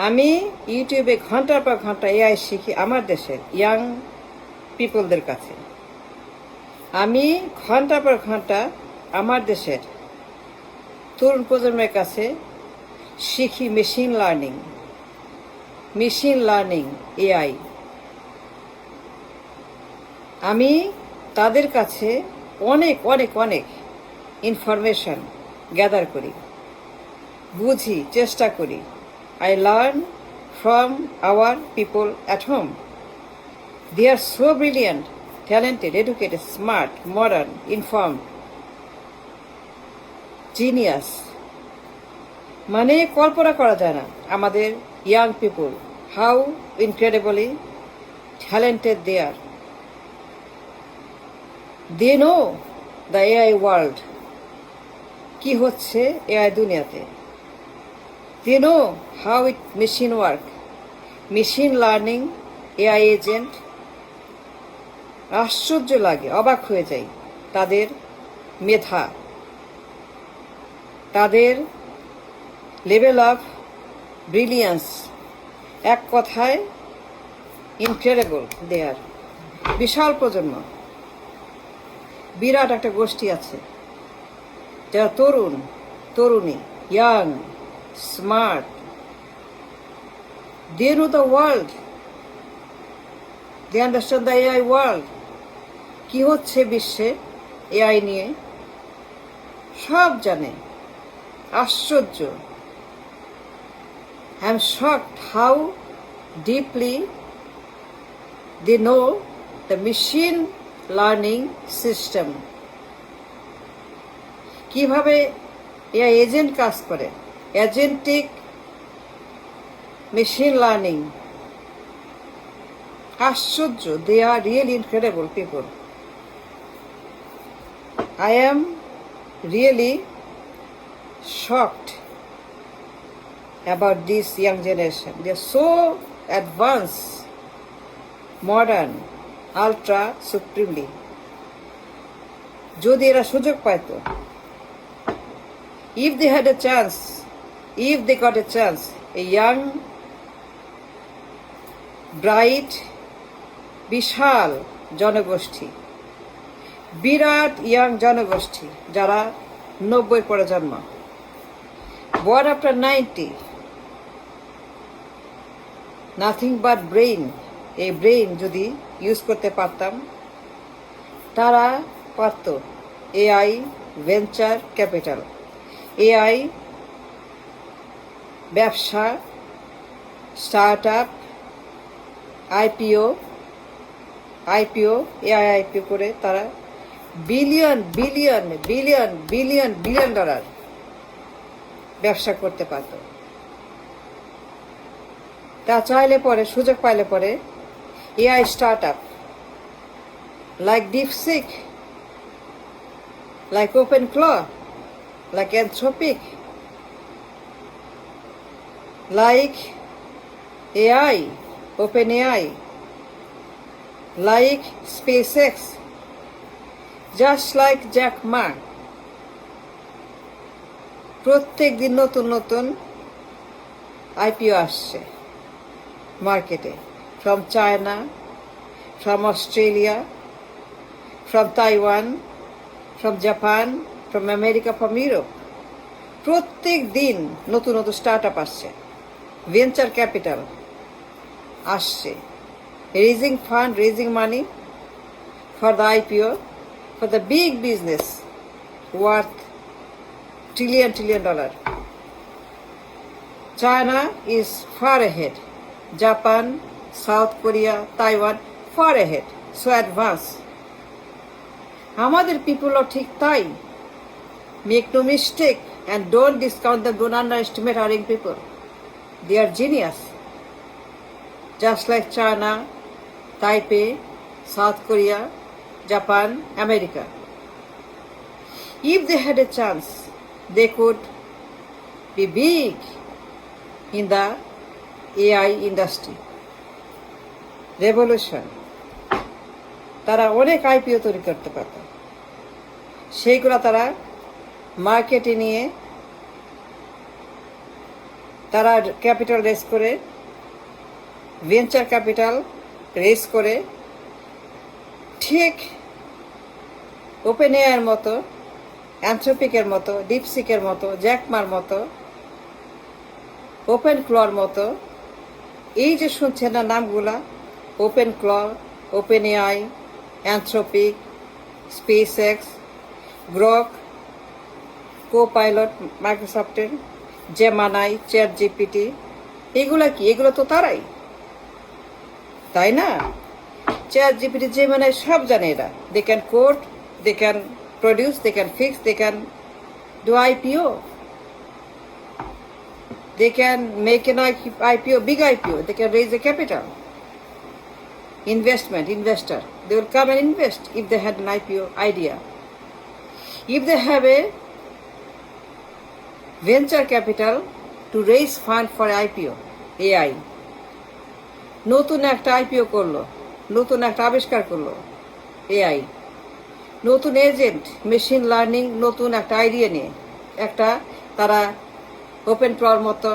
আমি ইউটিউবে ঘন্টার পর ঘন্টা এআই শিখি আমার দেশের ইয়াং পিপলদের কাছে। আমি ঘন্টার পর ঘন্টা আমার দেশের তরুণ প্রজন্মের কাছে শিখি মেশিন লার্নিং এআই। আমি তাদের কাছে অনেক অনেক অনেক ইনফরমেশন গ্যাদার করি, বুঝি, চেষ্টা করি। I learn from our people at home. They are so brilliant, talented, educated, smart, modern, informed, genius. মানে কল্পনা করা যায় না আমাদের young people how incredibly talented they are. They know the AI world, কি হচ্ছে এআই দুনিয়াতে। They know how it machine work, machine learning, AI agent. আশ্চর্য লাগে, অবাক হয়ে যাই তাদের মেধা, তাদের লেভেল অফ ব্রিলিয়ান্স। এক কথায় ইনক্রেডিবল দে আর। বিশাল প্রজন্ম, বিরাট একটা গোষ্ঠী আছে যারা তরুণী, young, smart. They know the world. They understand the AI world. কি হচ্ছে বিশ্বে এআই নিয়ে সব জানে। আশ্চর্য। I am shocked how deeply they know the machine learning system. কিভাবে এআই এজেন্ট কাজ করে, agentic machine learning. আশ্চর্য, they are really incredible people. I am really shocked about this young generation. They are so advanced, modern, ultra supremely. যদি এরা সুযোগ পাইতো, if they had a chance, if they got a chance, a young, bright, বিশাল জনগোষ্ঠী, বিরাট young জনগোষ্ঠী যারা 90 পরে জন্ম, born after 90, nothing but brain. এই ব্রেইন যদি ইউজ করতে পারতাম, তারা পারত এআই ভেঞ্চার ক্যাপিটাল, এআই ব্যবসা, start up, IPO, AI IPO করে তারা বিলিয়ন ডলার ব্যবসা করতে পারত। তা চাইলে পরে, সুযোগ পাইলে পরে AI startup like DeepSeek, like OpenClaw, like Anthropic, like AI, OpenAI, like SpaceX, just like Jack Ma. প্রত্যেক দিন নতুন নতুন আইপিও আসছে মার্কেটে, from China, from Australia, from Taiwan, from Japan, from America, from Europe. প্রত্যেক দিন নতুন নতুন স্টার্ট আপ আসছে, ভেঞ্চার ক্যাপিটাল আসছে, raising fund, raising money for the IPO, for the big business worth trillion dollar. China is far ahead, Japan, South Korea, Taiwan far ahead, so advance. আমাদের পিপুলও ঠিক তাই। Make no mistake and don't discount them, don't underestimate our young people. They are genius. Just like China, Taipei, South Korea, Japan, America. If they had a chance, they could be big in the AI industry. Revolution. তারা অনেক IPO তৈরি করতে পারত, সেইগুলো তারা মার্কেটে নিয়ে তারা ক্যাপিটাল রেজ করে, ভেঞ্চার ক্যাপিটাল রেজ করে, ঠিক ওপেন এআইয়ের মতো, অ্যান্থ্রোপিকের মতো, ডিপসিকের মতো, জ্যাকমার মতো, ওপেন ক্লর মতো, এই যে শুনছেন না নামগুলা, ওপেন ক্লর, OpenAI, Anthropic, SpaceX, Grok, Copilot মাইক্রোসফটের, জেমানাই, চ্যাট জিপিটি, এগুলা কি? এগুলো তো তারাই, তাই না? চ্যাট জিপিটি, জেমানাই সব জানে এরা। They can code, they can produce, they can fix, they can do IPO. They can make an IPO, big IPO. They can raise the capital. Investor. They will come and invest if they had an IPO idea. If they have a venture capital to raise fund for IPO, AI. নতুন একটা IPO করলো, নতুন একটা আবিষ্কার করলো, AI. নতুন agent, machine learning, নতুন একটা আইডিয়া নিয়ে একটা তারা ওপেন ক্লর মতো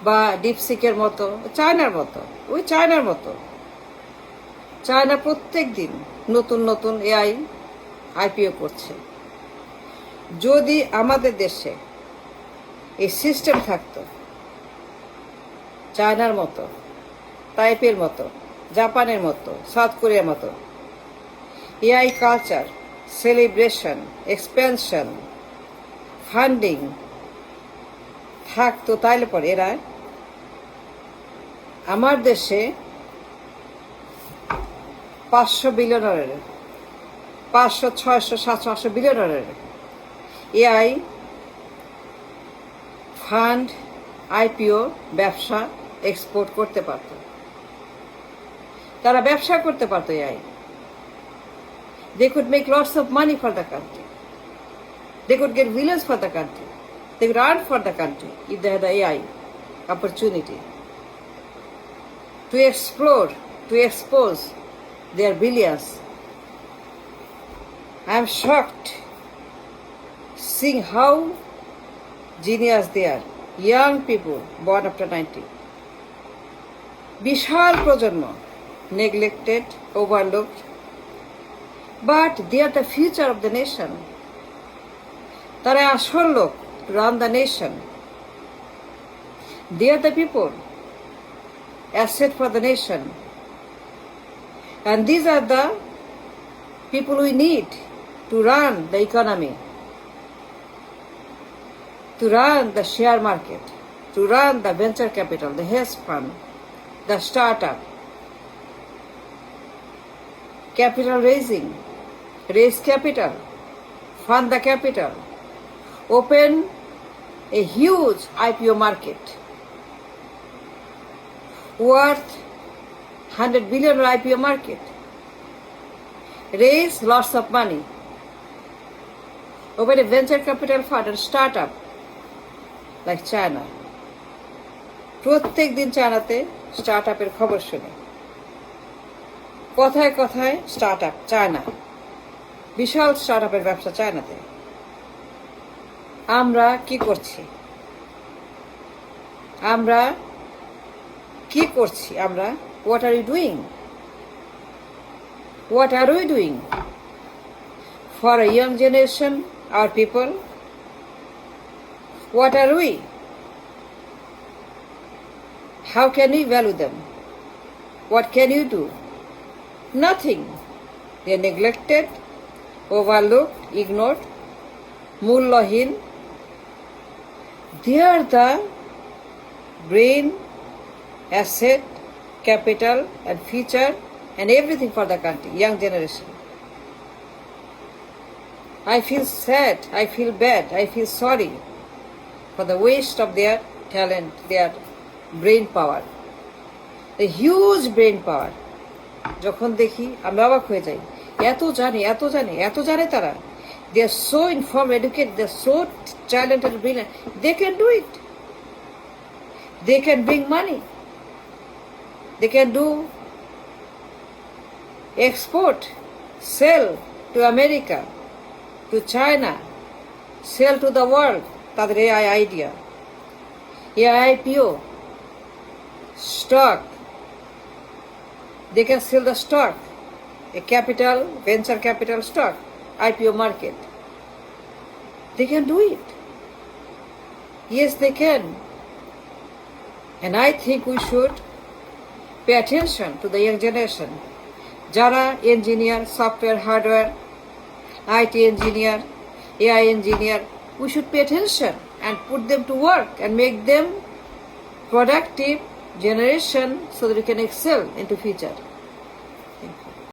বা ডিপসিকের মতো, চায়নার মতো, ওই চায়নার মতো, চায়না প্রত্যেক দিন নতুন নতুন এআই আইপিও করছে। যদি আমাদের দেশে এই সিস্টেম থাকতো চায়নার মতো, টাইপের মতো, জাপানের মতো, সাউথ কোরিয়ার মতো, AI culture, celebration, expansion, funding থাকতো, তাইলে পরে এরা আমার দেশে 500 বিলিয়নারের, 500, 600, 700, 800 বিলিয়নারের AI ফান্ড, আইপিও, ব্যবসা এক্সপোর্ট করতে পারত, তারা ব্যবসা করতে পারতো AI. They could make lots of money for the country. They could get billions for the country. They could earn for the country if they had the AI opportunity to explore, to expose their billions. I am shocked seeing how genius they are. Young people born after 90. বিশাল প্রজন্ম, neglected, overlooked, but they are the future of the nation. তারা আসল লোক, run the nation. They are the people, asset for the nation. And these are the people we need to run the economy, to run the share market, to run the venture capital, the hedge fund, the startup, capital raising, raise capital, fund the capital, open a huge IPO market worth 100 billion IPO market, raise lots of money, open a venture capital fund and startup like China. প্রত্যেক দিন চায়নাতে স্টার্টআপের খবর শুনে, কথায় কথায় startup, China, বিশাল স্টার্টআপের ব্যবসা চায়নাতে। আমরা কি করছি? আমরা what are we doing? What are we doing for a young generation, our people? What are we? How can we value them? What can you do? Nothing. They are neglected, overlooked, ignored, মূল্যহীন. They are the brain, asset, capital and future and everything for the country, young generation. I feel sad, I feel bad, I feel sorry for the waste of their talent, their brain power, the huge brain power. যখন দেখি আমরা অবাক হয়ে যাই, এত জানে তারা. They are so informed, educated, they are so talented, brilliant. They can do it. They can bring money. They can do export, sell to America, to China, sell to the world. তাদের AI idea. IPO, stock, they can sell the stock, a capital, venture capital stock, IPO market. They can do it. Yes, they can. And I think we should pay attention to the young generation. Jara engineer, software, hardware, IT engineer, AI engineer, we should pay attention and put them to work and make them productive generation so that we can excel into future.